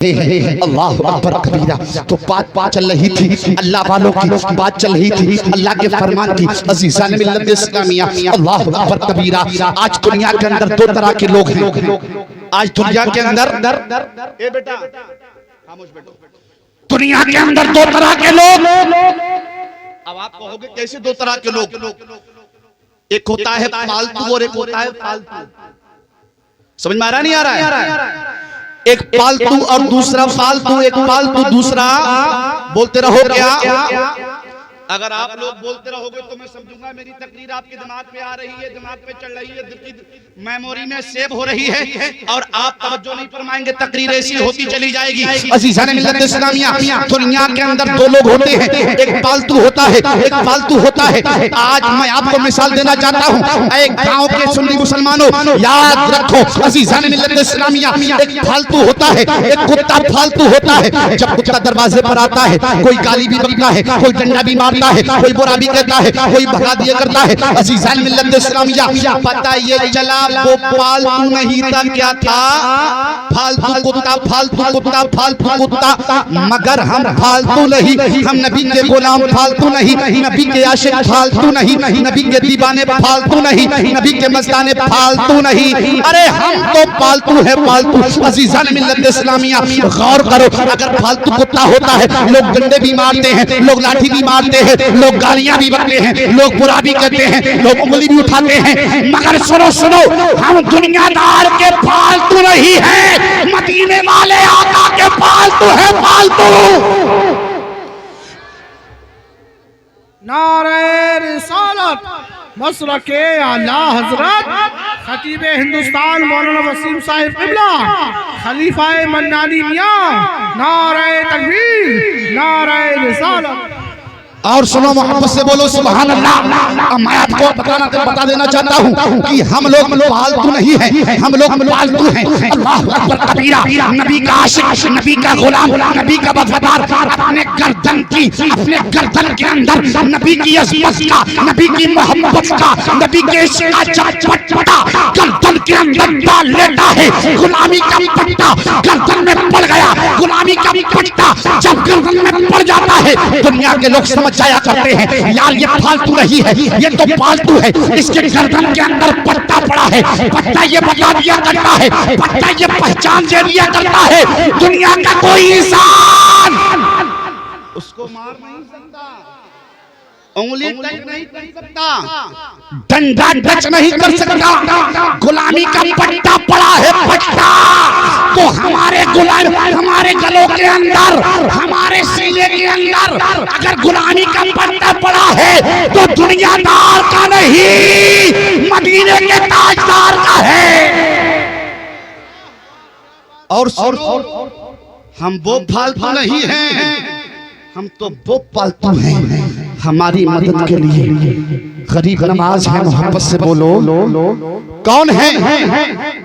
अल्लाह अकबर कबीरा। तो बात चल रही थी अल्लाह वालों की, बात चल रही थी अल्लाह के फरमान की। अज़ीज़ान मिल्लत इस्लामिया, अल्लाह अकबर कबीरा। आज दुनिया के अंदर दो तरह के लोग हैं। आज दुनिया के अंदर ए बेटा खामोश बैठो। दुनिया के अंदर दो तरह के लोग। अब आप कहोगे कैसे दो तरह के लोग? एक होता है पालतू और एक होता है फालतू। समझ में आ रहा नहीं आ रहा है? एक पालतू और दूसरा फालतू। एक पालतू दूसरा बोलते रहो क्या? अगर आप लोग बोलते रहोगे तो मैं समझूंगा मेरी तकरीर आपके दिमाग में आ रही है, दिमाग में चल रही है, दिल की मेमोरी में सेव हो रही है और आप तवज्जो नहीं फरमाएंगे, तकरीर ऐसी होती चली जाएगी। अज़ीज़ान मिल्लत इस्लामिया, दुनिया के अंदर दो लोग होते हैं, एक पालतू होता है, एक फालतू होता है। आज मैं आपको मिसाल देना चाहता हूँ। एक गांव के सुन्नी मुसलमानों, याद रखो अज़ीज़ान मिल्लत इस्लामिया, एक फालतू होता है, एक कुत्ता फालतू होता है। जब कुत्ता दरवाजे पर आता है, कोई गाली भी बकता है, कोई डंडा भी मारता है, कोई बुरा भी कहता है, कोई भगा दिया करता है। अज़ीज़ान मिल्लत इस्लामिया, पता ये चला वो पालतू नहीं था, क्या था? फालतू कुत्ता, फालतू कुत्ता, फालतू कुत्ता। मगर हम फालतू नहीं, हम नबी के गुलाम फालतू नहीं, नबी के आशिक फालतू नहीं, नबी के दीवाने फालतू नहीं, नबी के मस्ताने फालतू नहीं। अरे हम तो पालतू है, पालतू। अज़ीज़ान मिल्लत इस्लामिया, गौर करो। अगर फालतू कुत्ता होता है, लोग डंडे भी मारते हैं, लोग लाठी भी मारते हैं, लोग गालियां भी बकते हैं, लोग बुरा भी कहते हैं, लोग उंगली भी उठाते हैं। मगर सुनो सुनो, हम दुनियादार के फालतू नहीं है, मदीने वाले आका के फालतू है, फालतू। नारे रिसालत मसलके आला हजरत खतीब हिंदुस्तान मौलाना वसीम साहिब क़िबला खलीफाए मन्नानी मियां, नारे तकबीर, नारे रिसालत। और सुनो, मोहब्बत से बोलो सुभान अल्लाह। मैं आपको बता देना चाहता हूँ कि हम लोग फालतू नहीं हैं, हम लोग फालतू हैं। अल्लाह अकबर कबीरा। नबी का आशिक, नबी का गुलाम, नबी का वफादार, अपने गर्दन की, अपने गर्दन के अंदर नबी की अज़मत का, नबी की मोहब्बत का, नबी के इश्क़ का चटपटा गर्दन के अंदर डाल लेता है। गुलामी का पट्टा गर्दन में पड़ गया, गुलामी का पट्टा जब गर्दन में पड़ जाता है, दुनिया के लोग समझ जाया करते हैं यार ये फालतू नहीं है, ये तो पालतू है। इसके गर्दन के अंदर पट्टा पड़ा है, पट्टा ये बता दिया करता है, पट्टा ये पहचान दे दिया करता है। दुनिया का कोई इंसान उसको मार नहीं सकता, उंगली टच नहीं कर सकता, डंडा टच नहीं कर सकता। गुलामी का पट्टा पड़ा है, पट्टा। तो हमारे गुलाम, हमारे गलों के अंदर, हमारे सीने के अंदर अगर गुलामी का पट्टा पड़ा है तो दुनियादार का नहीं, मदीने के ताजदार का है। और हम वो फालतू नहीं हैं, हम तो वो पालतू हैं। हमारी मदद के लिए गरीब नवाज है, मोहब्बत से बोलो कौन है?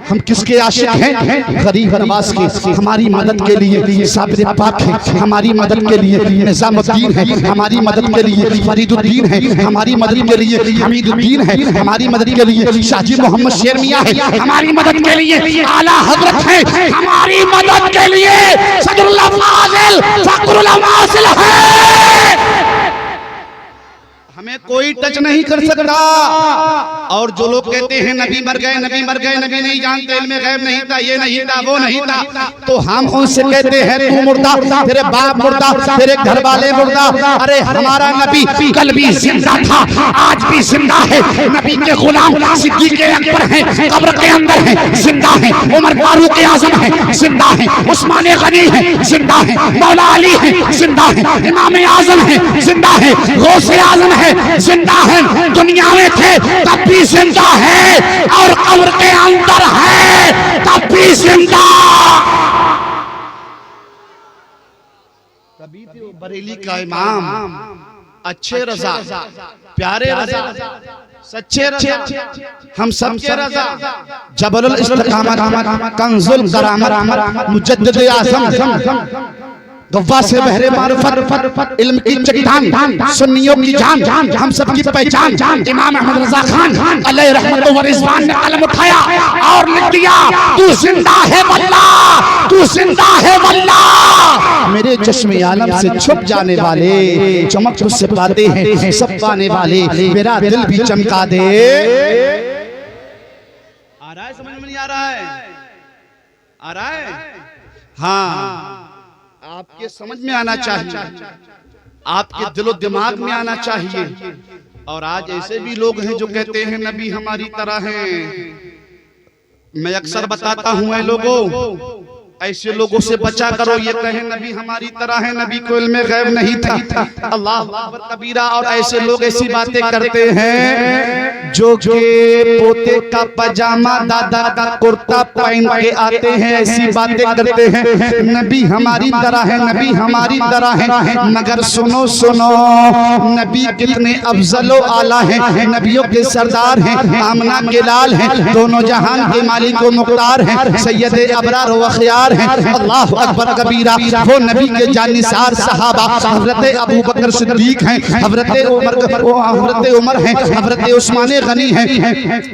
हम किसके आशिक हैं? गरीब नवाज के। हमारी मदद के लिए साबिर पाक है, हमारी मदद के लिए निजामुद्दीन है, हमारी मदद के लिए फरीदुद्दीन है, हमारी मदद के लिए हमीदुद्दीन है, हमारी मदद के लिए शाजी मोहम्मद शेर मियां है, हमारी मदद के लिए आला हजरत है, हमारी मदद के लिए सदरुल्लाह फाजिल फखरुल अवासिल है। हमें कोई टच नहीं कर सकता। और जो लोग कहते हैं नबी मर गए, नबी मर गए, नबी नहीं जानते, इल्मे गैब नहीं था, ये नहीं था, वो नहीं था, तो हम उनसे कहते हैं तू मुर्दा, तेरे बाप मुर्दा, तेरे घर वाले मुर्दा। अरे हमारा नबी कल भी जिंदा था, आज भी जिंदा है। नबी के गुलाम सिद्दीक़ अकबर हैं, कब्र के अंदर हैं, जिंदा हैं। उमर फारूक आज़म हैं, जिंदा हैं। उस्मान गनी हैं, जिंदा हैं। मौला अली हैं, जिंदा हैं। इमाम आज़म हैं, जिंदा हैं। गौसे आज़म हैं, जिंदा है। दुनिया में थे तब भी जिंदा है, और कब्र के अंदर है तब भी जिंदा। तभी तो बरेली का इमाम अच्छे रजा, प्यारे रजा, सच्चे रजा, हम सबके रजा, जबलुल इस्तिकामत, कंजुल करामत, मुजद्दिद आज़म, गव्वा से बहरे मारिफत इल्म की चट्टान सुन्नियों की जान हम सब की पहचान इमाम अहमद रजा खान अलैहि रहमत व रिजवान ने कलम उठाया और लिख दिया, तू जिंदा है वल्लाह, तू जिंदा है वल्लाह। मेरे चश्मे आलम से छुप जाने वाले चमक तुझसे पाते हैं सब पाने वाले, मेरा दिल भी चमका दे। आ रहा है, समझ में नहीं आ रहा है? आ रहा है? हाँ, आपके समझ में आना चाहिए, आपके दिलो दिमाग में आना चाहिए। और आज ऐसे भी लोग हैं जो कहते हैं नबी हमारी तरह हैं। मैं अक्सर बताता हूं ऐ लोगों, ऐसे लोगों से बचा करो, ये कहे नबी हमारी तरह है, नबी को इल्मे गैब नहीं था। अल्लाह अकबर कबीरा। और ऐसे लोग ऐसी बातें करते हैं जो के पोते का पजामा दादा का कुर्ता पहन के आते हैं, ऐसी बातें करते हैं नबी हमारी तरह है, नबी हमारी तरह है। मगर सुनो सुनो, नबी कितने अफजलो आला हैं, नबियों के सरदार हैं, आमना के लाल हैं, दोनों जहान के मालिक व मुख्तार हैं, सैयद अबरार व खयार हैं। अल्लाह अकबर कबीरा। वो नबी के जानिसार सहाबा हजरत अबू बकर सिद्दीक हैं, हजरत उमर हैं, हजरत उस्मान गनी हैं,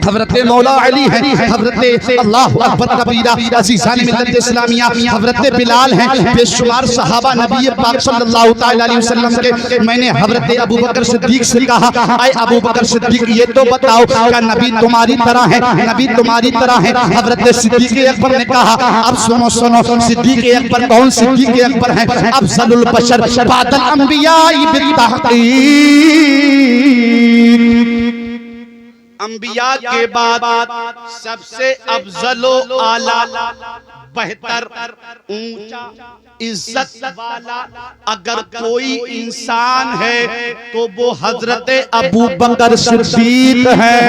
हजरत मौला अली हैं, हजरत अल्लाह अकबर कबीरा अज़ीज़ान मिल्लत इस्लामिया हजरत बिलाल हैं, बेशुमार सहाबा नबी पाक सल्लल्लाहु तआला अलैहि वसल्लम के। मैंने हजरत अबू बकर सिद्दीक से कहा, आए अबू बकर सिद्दीक ये तो बताओ क्या नबी तुम्हारी तरह है, नबी तुम्हारी तरह है? हजरत सिद्दीक अकबर ने कहा, अब सुनो सुनो, सिद्दीक अकबर कौन? सिद्दीक अकबर हैं अफजलुल बशर बादल अंबिया अंबिया के बाद सबसे अफजलो आला बेहतर ऊंचा इज्जत वाला अगर कोई इंसान है तो वो हजरत अबू बकर सिद्दीक है।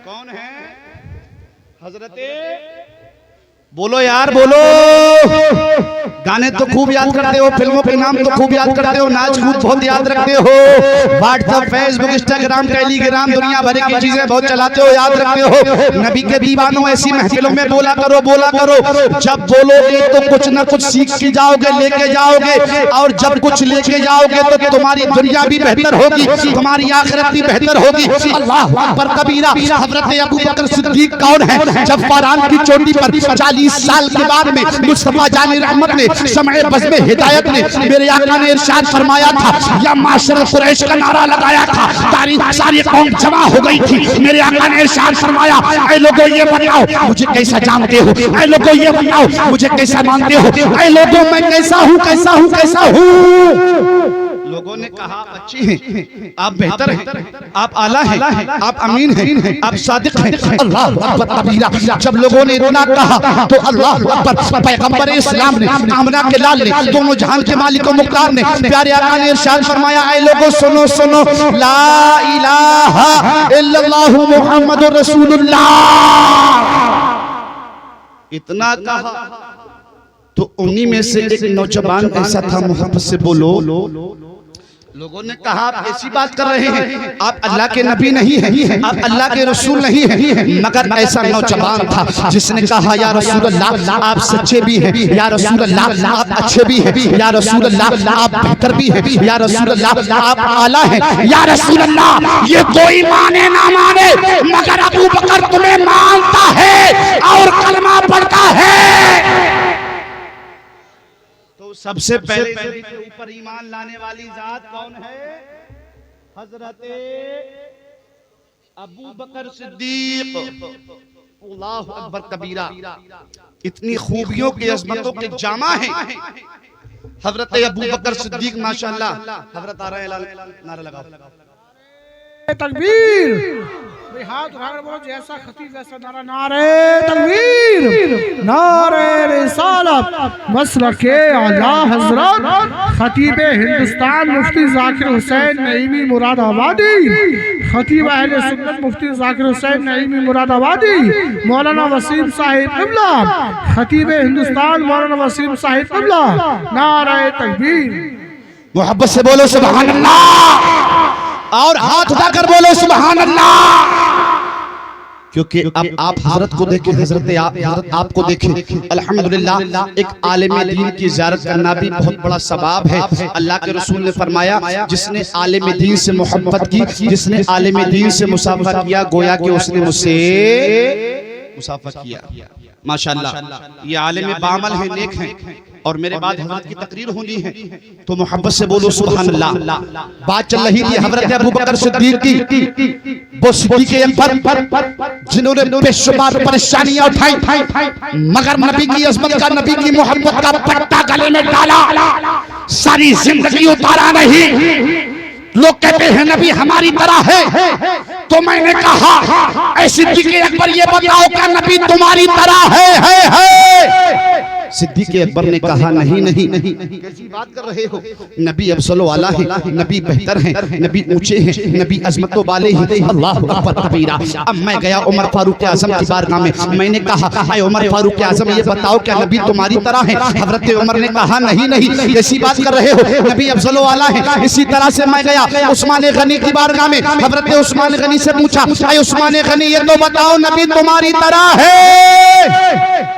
कौन है? हजरत, बोलो यार बोलो। गाने तो खूब याद करते हो, फिल्मों के नाम तो खूब याद करते हो, नाच कूद बहुत याद रखते हो, व्हाट्सएप फेसबुक इंस्टाग्राम टेलीग्राम दुनिया भर की चीजें बहुत चलाते हो, याद रखते हो। नबी के दीवानों ऐसी महफिलों में बोला करो, बोला करो। जब बोलोगे तो कुछ ना कुछ सीख के जाओगे, लेके जाओगे, और जब कुछ लेके जाओगे तो तुम्हारी दुनिया भी बेहतर होगी, तुम्हारी आखिरत भी बेहतर होगी। अल्लाह अकबर कबीरा। हजरत अबू बकर सिद्दीक कौन है? जब फरान की चोटी पर 40 साल के बाद में मुस्तफा जान रहमत ने समय बस में हिदायत ने मेरे आका ने इरशाद फरमाया था, या माशर कुरैश का नारा लगाया था, सारी कौम जमा हो गई थी। मेरे आका ने इरशाद फरमाया, ऐ लोगों ये बताओ मुझे कैसा जानते हो, ऐ लोगों ये बताओ मुझे कैसा मानते हो, ऐ लोगों मैं कैसा हूँ, कैसा हूँ, कैसा हूँ। लोगों ने कहा अच्छी हैं, आप बेहतर हैं, आप आला हैं, आप अमीन हैं, आप सादिक हैं। अल्लाह अकबर कबीरा। जब लोगों ने इतना कहा तो अल्लाह अकबर पैगंबर इस्लाम ने, आमना के लाल ने, दोनों जहान के मालिक व मुख्तार ने, प्यारे आका ने इरशाद फरमाया, ऐ लोगों सुनो सुनो, ला इलाहा इल्लल्लाह मुहम्मदुर रसूलुल्लाह। इतना कहा तो उन्हीं में से एक नौजवान ऐसा था, मोहब्बत से बोलो। लोगों ने कहा आप ऐसी बात कर रहे हैं, आप अल्लाह के नबी नहीं हैं, आप अल्लाह के रसूल नहीं हैं। मगर ऐसा नौजवान था जिसने कहा, या रसूल अल्लाह आप सच्चे भी हैं, या रसूल अल्लाह आप अच्छे भी हैं, या रसूल अल्लाह आप बेहतर भी हैं, या रसूल अल्लाह आप आला हैं, या रसूल अल्लाह ये कोई माने ना माने मगर अबू बकर तुम्हें मानता है और कलमा पढ़ता है। सबसे पहले नबी के ऊपर ईमान लाने वाली जात कौन है? हजरत अबू बकर सिद्दीक। अल्लाह अकबर कबीरा। इतनी खूबियों की अज़मतों के जामा है हजरत अबू बकर सिद्दीक माशाअल्लाह। हजरत आ रहे हैं, नारा लगाओ तकबीर। हाथ उठाकर बोलो जैसा खतीब वैसा नारा। नारे तकबीर, नारे रिसालत, मसलके आला हजरत खतीब हिंदुस्तान मुफ्ती जाकिर हुसैन नईमी मुरादाबादी, खतीब अहले सुन्नत मुफ्ती जाकिर हुसैन नईमी मुरादाबादी, मौलाना वसीम साहिब क़िबला, खतीब हिंदुस्तान मौलाना वसीम साहिब क़िबला। नारे तकबीर। मोहब्बत से बोलो सुभान अल्लाह, और हाथ उठाकर बोलो सुभान अल्लाह। क्योंकि अब आप हजरत को देखें, हजरत आपको देखें। अल्हम्दुलिल्लाह, एक आलिम दीन की ज़ियारत करना भी बहुत बड़ा सवाब है। अल्लाह के रसूल ने फरमाया, जिसने आलिम दीन से मोहब्बत की, जिसने आलिम दीन से मुसाफा किया, गोया कि उसने मुझसे मुसाफा किया। माशाअल्लाह, ये आलिम बामल है, नेक है, और मेरे बाद हजरत की तकरीर होनी है, तो मोहब्बत से बोलो सुभान अल्लाह। बात चल रही थी हजरत अबू बकर सिद्दीक की, वो सिद्दीक अकबर जिन्होंने बेशुमार परेशानियां उठाई, मगर नबी की अज़मत का, नबी की मोहब्बत का पट्टा गले में डाला, सारी जिंदगी उतारा नहीं। लोग कहते हैं नबी हमारी तरह है, तो मैंने कहा ऐ सिद्दीक अकबर ये बताओ क्या नबी तुम्हारी तरह है? सिद्दीक अकबर ने कहा नहीं नहीं नहीं, कैसी बात कर रहे हो? नबी अफज़ल वाला है, नबी बेहतर है, नबी ऊंचे हैं, नबी अजमतों वाले हैं। अल्लाहु अकबर कबीरा। अब मैं गया उमर फारूक आज़म की बारगाह में, मैंने कहा ऐ उमर फारूक आज़म ये बताओ क्या नबी तुम्हारी तरह है? हजरत उमर ने कहा नहीं नहीं, कैसी बात कर रहे हो, नबी अफज़ल वाला है। इसी तरह से मैं गया उस्मान गनी की बारगाह में, हजरत उस्मान गनी से पूछा ऐ उस्मान गनी ये तो बताओ नबी तुम्हारी तरह है?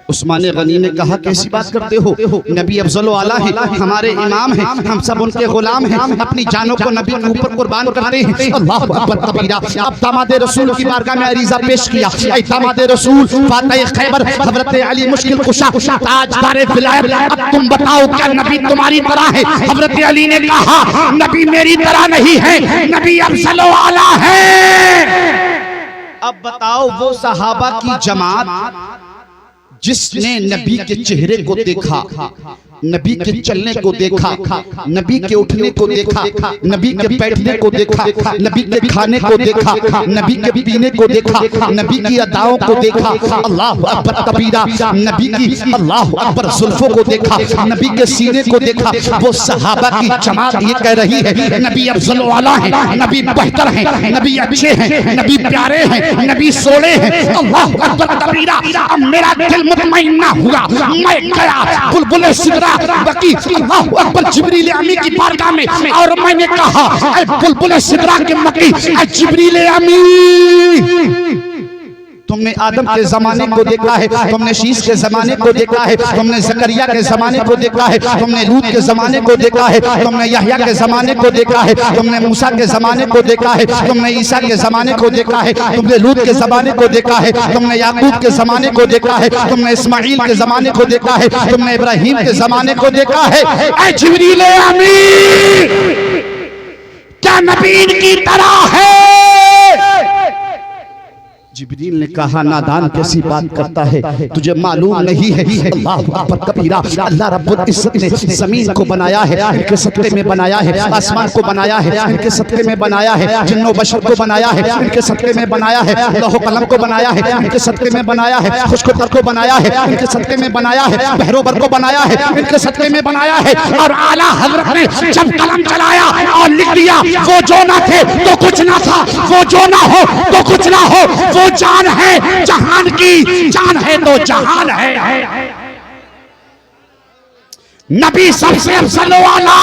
उस्मान गनी ने कहा कैसी बात करते हो, नबी अफज़ल आला है, हमारे इमाम हैं, हम सब उनके गुलाम हैं, अपनी जानों को नबी के ऊपर कुर्बान करते हैं। अल्लाहु अकबर कबीरा। अब दामाद रसूल की बारगाह में अरीज़ा पेश किया, ऐ दामाद रसूल फातिह खैबर हज़रत अली मुश्किल कुशा ताजदार विलायत, अब तुम बताओ क्या नबी तुम्हारी तरह है? हज़रत अली ने कहा नबी मेरी तरह नहीं है, नबी अफज़ल आला है। अब बताओ वो सहाबा की जमात जिसने नबी के चेहरे को देखा, नबी के चलने को देखा, नबी के उठने को देखा, नबी के बैठने को देखा, नबी के खाने को देखा, नबी के पीने को देखा, नबी की अदाओं को देखा, अल्लाहु अकबर कबीरा, नबी की अल्लाहु अकबर जुल्फों को देखा, नबी के सीने को देखा, वो सहाबा की जमात ये कह रही है नबी अफज़ल वाला है, नबी बेहतर है, नबी अच्छे हैं, नबी प्यारे हैं, नबी सोले हैं। अल्लाहु अकबर कबीरा। अब मेरा दिल मुतमइन्ना हुआ, मैं गया बुलबुल सिदरा बकी अल्लाहु अकबर जिब्रील अमी की बारगाह में, और मैंने कहा ऐ बुलबुल सिदरा के मकी, ऐ जिब्रील अमी, तुमने आदम के जमाने को देखा है, तुमने शीश के जमाने को देखा है, तुमने जकरिया के जमाने को देखा है, तुमने लूत के जमाने को देखा है, तुमने यहया के जमाने को देखा है, तुमने मूसा के जमाने को देखा है, तुमने ईसा के जमाने को देखा है, तुमने लूत के जमाने को देखा है, तुमने याकूब के जमाने को देखा है, तुमने इस्माइल के जमाने को देखा है, तुमने इब्राहिम के जमाने को देखा है। ऐ जिब्रील अमी, क्या नबी की तरह है? जिब्रील ने कहा नादान कैसी बात करता है, तुझे मालूम नहीं है? अल्लाहु अकबर कबीरा। अल्लाह रब्बुल इज्जत ने जमीन को बनाया है, इनके सदके में बनाया है, आसमान को बनाया है, इनके सदके में बनाया है, जिन्नो बशर को बनाया है, इनके सदके में बनाया है, लौह कलम को बनाया है, इनके सदके में बनाया है, खुशकुतर को बनाया है, इनके सदके में बनाया है, बहरोबर को बनाया है, इनके सदके में बनाया है। और आला हजरत ने जब कलम चलाया और लिख दिया, वो जो ना थे तो कुछ ना था, वो जो ना हो तो कुछ ना हो, वो जान है जहान की, जान है तो जहान है। नबी सबसे अफजल वाला,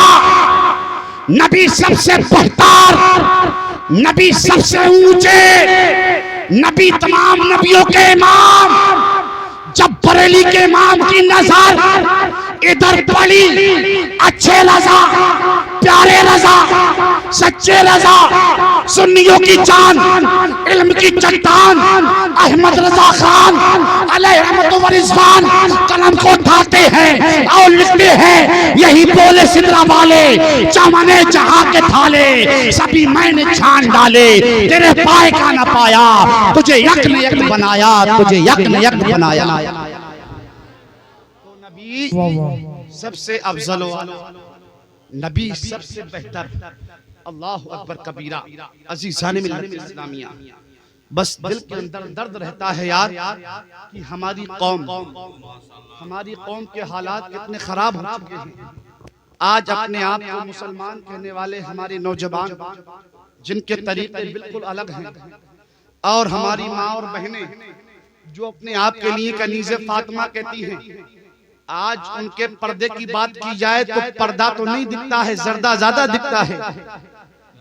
नबी सबसे बेहतर, नबी सबसे ऊंचे, नबी तमाम नबियों के इमाम। जब बरेली के इमाम की नजर इधर पड़ी, अच्छे रजा, प्यारे रजा, सच्चे रजा, सुन्नियों की जान, इल्म की चट्टान, अहमद रजा खान अलैहि रहमत व रिज़वान कलम को उठाते हैं और लिखते हैं, यही बोले सिदरा वाले, चमने जहां के थाले, सभी मैंने छान डाले, तेरे पाए का न पाया, तुझे यक्न यक्न बनाया, तुझे यक्न यक्न बनाया। तो नबी सबसे अफजल, नबी सबसे बेहतर। अल्लाहु अकबर कबीरा। अज़ीज़ान मिल्लत इस्लामिया, बस दिल के अंदर दर्द रहता है यार कि हमारी कौम के हालात कितने खराब हो चुके हैं। आज अपने आप को मुसलमान कहने वाले हमारे नौजवान, जिनके तरीके बिल्कुल अलग हैं, और हमारी माँ और बहनें जो अपने आप के लिए कनीज़े फातिमा कहती हैं, आज उनके पर्दे की बात की जाए तो पर्दा तो नहीं दिखता है, जर्दा ज्यादा दिखता है।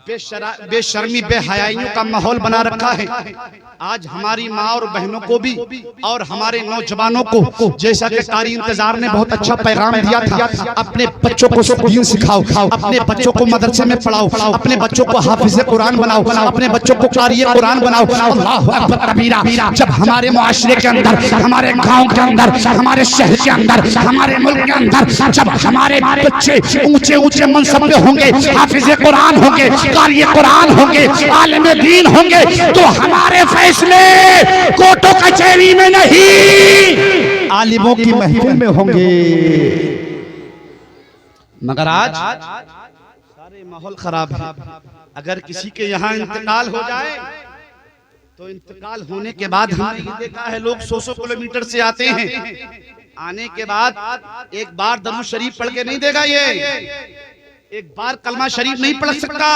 बेशर्मी बेहयाइयों का माहौल बना रखा है। आज हमारी माँ और बहनों को भी और हमारे नौजवानों को, जैसा कि कारी इंतजार ने बहुत अच्छा पैगाम दिया था, अपने बच्चों को दीन सिखाओ, अपने बच्चों को मदरसे में पढ़ाओ, अपने बच्चों को हाफिज कुरान बनाओ, अपने बच्चों को कारी कुरान बनाओ। अल्लाहु अकबर कबीरा। जब हमारे मुआशरे के अंदर, हमारे गांव के अंदर, हमारे शहर के अंदर, हमारे मुल्क के अंदर जब हमारे बच्चे ऊंचे ऊंचे मनसब पे होंगे, हाफिज कुरान होंगे, कारी कुरान होंगे, आलिम दीन होंगे, तो हमारे फैसले कोर्टों कचहरी में नहीं, आलिमों की महफिल में होंगे। मगर आज सारे माहौल खराब है। अगर किसी के यहाँ इंतकाल हो जाए तो इंतकाल होने के बाद हमने ये देखा है, लोग 100 किलोमीटर से आते हैं, आने के बाद एक बार दरूद शरीफ पढ़ के नहीं देगा, ये एक बार कलमा शरीफ नहीं पढ़ सकता।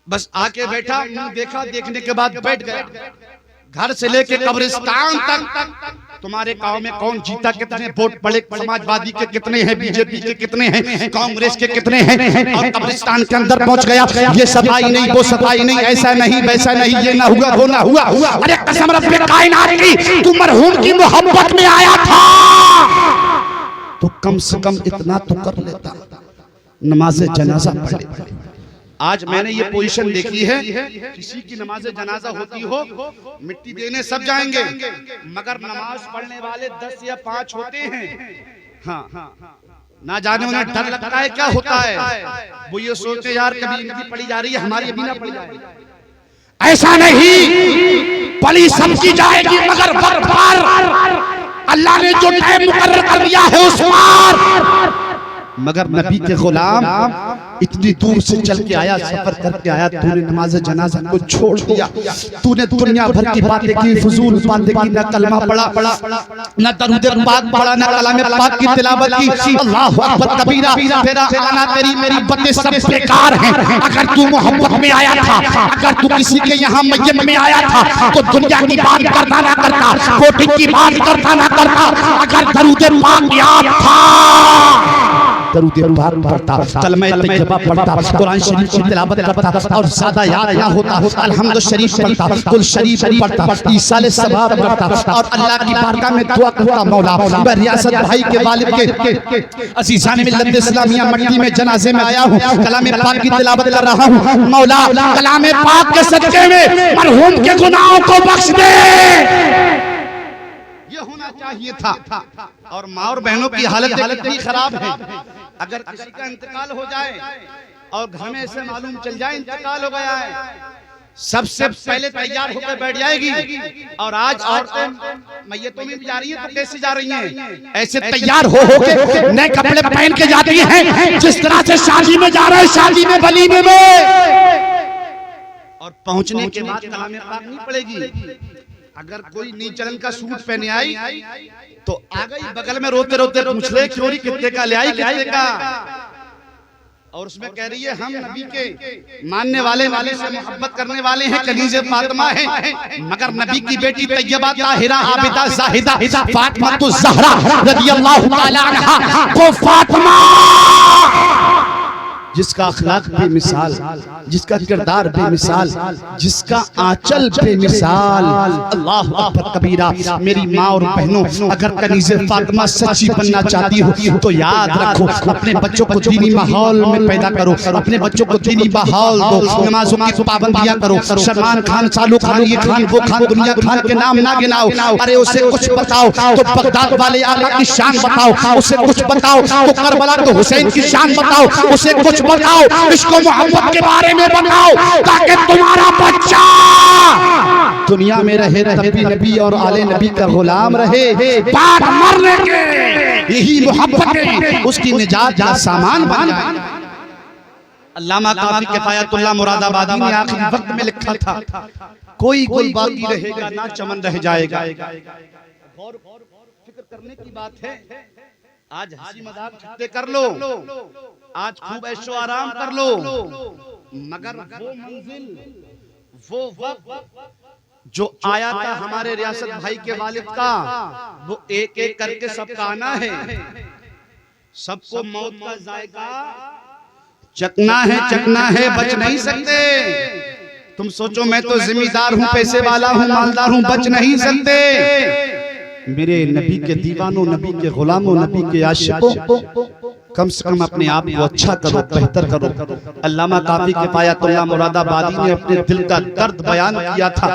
बस आके बैठा, देखा, देखने के बाद बैठ गया। घर से लेके कब्रिस्तान तक तुम्हारे गांव में कौन जीता, कितने वोट पड़े, समाजवादी के कितने हैं, बीजेपी के कितने हैं, कांग्रेस के कितने हैं, और कब्रिस्तान के अंदर पहुंच गया। ये सफाई नहीं, वो सफाई नहीं, ऐसा नहीं, वैसा नहीं, ये ना हुआ, वो ना हुआ। अरे कसम रब्बे कायनात की, तू मरहूम की मोहब्बत में आया था तो कम से कम इतना तो कर लेता, नमाज जनाजा पढ़ ले। आज मैंने ये पोजीशन देखी है, किसी की नमाज जनाजा होती हो, मिट्टी देने सब जाएंगे, मगर नमाज पढ़ने वाले 10 या 5 होते हैं। हाँ, ना जाने उन्हें डर लगता है क्या होता है, वो ये सोचते यार कभी इनकी पढ़ी जा रही है, हमारी अभी ना पढ़ी जाएगी। ऐसा नहीं, पढ़ी सबकी जाएगी, मगर बार अल्लाह ने जो टाइम मुकर्रर कर दिया है उस बार। मगर नबी के गुलाम इतनी दूर से चल के आया, सफर करके आया, तूने नमाज जनाजा को छोड़ दिया, तूने दुनिया भर की बातें की, फजूल बातें की, न कलमा पढ़ा, न दरूद पाक पढ़ा, न कलाम पाक की तिलावत की। अल्लाहु अकबर कबीरा। तेरा आना, तेरी मेरी बातें सब बेकार हैं। अगर तू मोहब्बत में आया था, अगर तू किसी के यहाँ मय्यत में आया था, तो दुनिया की बात करता ना करता, कोठी की बात करता ना करता, अगर दरूद पाक याद था, दरूद पाक पढ़ता, कलमा तैयबा पढ़ता, कुरान शरीफ की तिलावत करता, और ज्यादा याद ना होता, अल्हम्दुलिल्लाह शरीफ पढ़ता, कुल शरीफ पढ़ता, ईसाले सवाब पढ़ता, और अल्लाह की बारगाह में दुआ करता, मौला मैं रियासत भाई के वालिद के अज़ीज़ान मिल्लत इस्लामिया मट्टी में जनाजे में आया हूँ, कलाम पाक की तिलावत कर रहा हूँ। मौला कलाम पाक के सदके में मरहूम के गुनाहों को बख्श दे, ये होना चाहिए था। और माँ और बहनों की हालत इतनी खराब है, अगर किसी का इंतकाल हो जाए और घर में ऐसे मालूम चल जाए इंतकाल हो गया है, सबसे पहले तैयार होकर बैठ जाएगी। और आज औरतें मैयतों में भी जा रही हैं, तो कैसे जा रही हैं? ऐसे तैयार हो के नए कपड़े पहन के जाती हैं, जिस तरह से शादी में जा रहे हैं, शादी में वलीमे में, और पहुंचने के बाद कलाम पाक नहीं पड़ेगी। अगर कोई नीचलन का सूट पहने आई तो आ गई बगल में रोते रोते पूछ ले चोरी कितने का ले आई, कितने का, और उसमें कह रही है हम नबी के मानने वाले से मोहब्बत करने वाले हैं, कनीज़े फातिमा हैं, मगर नबी की बेटी तैयबा ताहिरा आबिदा ज़ाहिदा फातिमा तो ज़हरा रज़ियल्लाहु ताला अन्हा को फातिमा, जिसका अखलाक बेमिसाल, जिसका किरदार बेमिसाल, जिसका आंचल बेमिसाल। अल्लाह अकबर कबीरा। मेरी माँ और बहनों, अगर कनीज़े फातिमा सच्ची बनना चाहती हो तो याद रखो, अपने बच्चों को दीनी माहौल में पैदा करो, अपने बच्चों को दीनी माहौल दो, नमाजों की पाबंदियां करो। सलमान खान, शाहरुख खान, ये खान, वो खान, दुनिया खान के नाम ना गिनाओ, अरे उसे कुछ बताओ तो बगदाद वाले आका की शान बताओ, उसे कुछ बताओ तो करबला के हुसैन की शान बताओ, उसे कुछ बताओ, इसको मोहब्बत के बारे में बताओ, ताकि तुम्हारा बच्चा दुनिया में रहे तब भी नबी और आले नबी का गुलाम रहे, बाद मरने के यही मोहब्बत उसकी निजात का सामान बन जाए। अल्लामा काफी किफायतुल्लाह मुरादाबादी ने आखिरी वक्त में लिखा था, कोई गुल बाकी रहेगा ना चमन रह जाएगा। और फिक्र करने की बात है, आज हंसी मजाक छुट्टे कर लो, आज खूब ऐशो आराम कर लो, मगर वो मंजिल, वो वक्त जो आया था हमारे रियासत भाई के वालिद का, वो एक एक करके सबका आना है। सबको मौत का जायका चकना है बच नहीं सकते। तुम सोचो मैं तो जिम्मेदार हूं, पैसे वाला हूं, मालदार हूं, बच नहीं सकते। मेरे नबी के दीवानों, नबी के गुलामों, नबी के आशिकों, कम से कम अपने आप को अच्छा करो, बेहतर करो। अल्लामा काफी किफायतुल्लाह मुरादाबादी ने अपने दिल का दर्द बयान किया था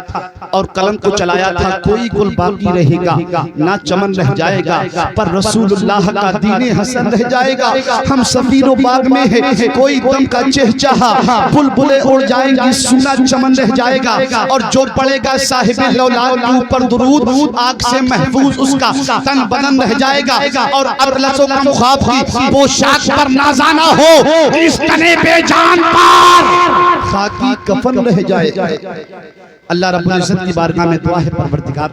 और कलम को चलाया था, कोई गुल बाकी रहेगा ना चमन रह जाएगा, पर रसूलुल्लाह का दीने हसन रह जाएगा। हम सफीरो बाग में है, कोई दम का चहचहा, बुलबुलें उड़ जाएंगी, सुना चमन रह जाएगा। और जो पड़ेगा साहिबे लौलाद के ऊपर दुरूद, आग से महफूज उसका तन बदन रह जाएगा। और अबलसों का मुखाब की पोशाक पर नाजाना हो, इस तने बेजान पर खाकी कफन रह जाए। अल्लाह रब्बुल इज्जत की बारगाह में दुआ है, परवरदिगार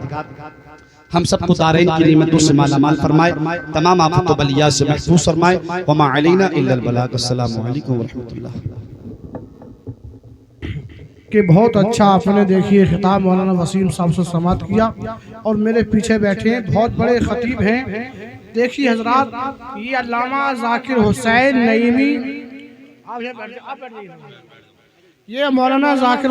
हम सबको दारैन की नेमतों से मालामाल फरमाए, तमाम आफतों बलिया से महफूज फरमाए। वमा अलैना इल्लल बलाग। अस्सलामु अलैकुम व रहमतुल्लाह। कि बहुत अच्छा आपने देखिए खिताब मौलाना वसीम साहब से समाप्त किया। और मेरे पीछे बैठे बहुत बड़े खतीब हैं, देखिए हजरात, ये अल्लामा जाकिर हुसैन नईमी, ये मौलाना जाकिर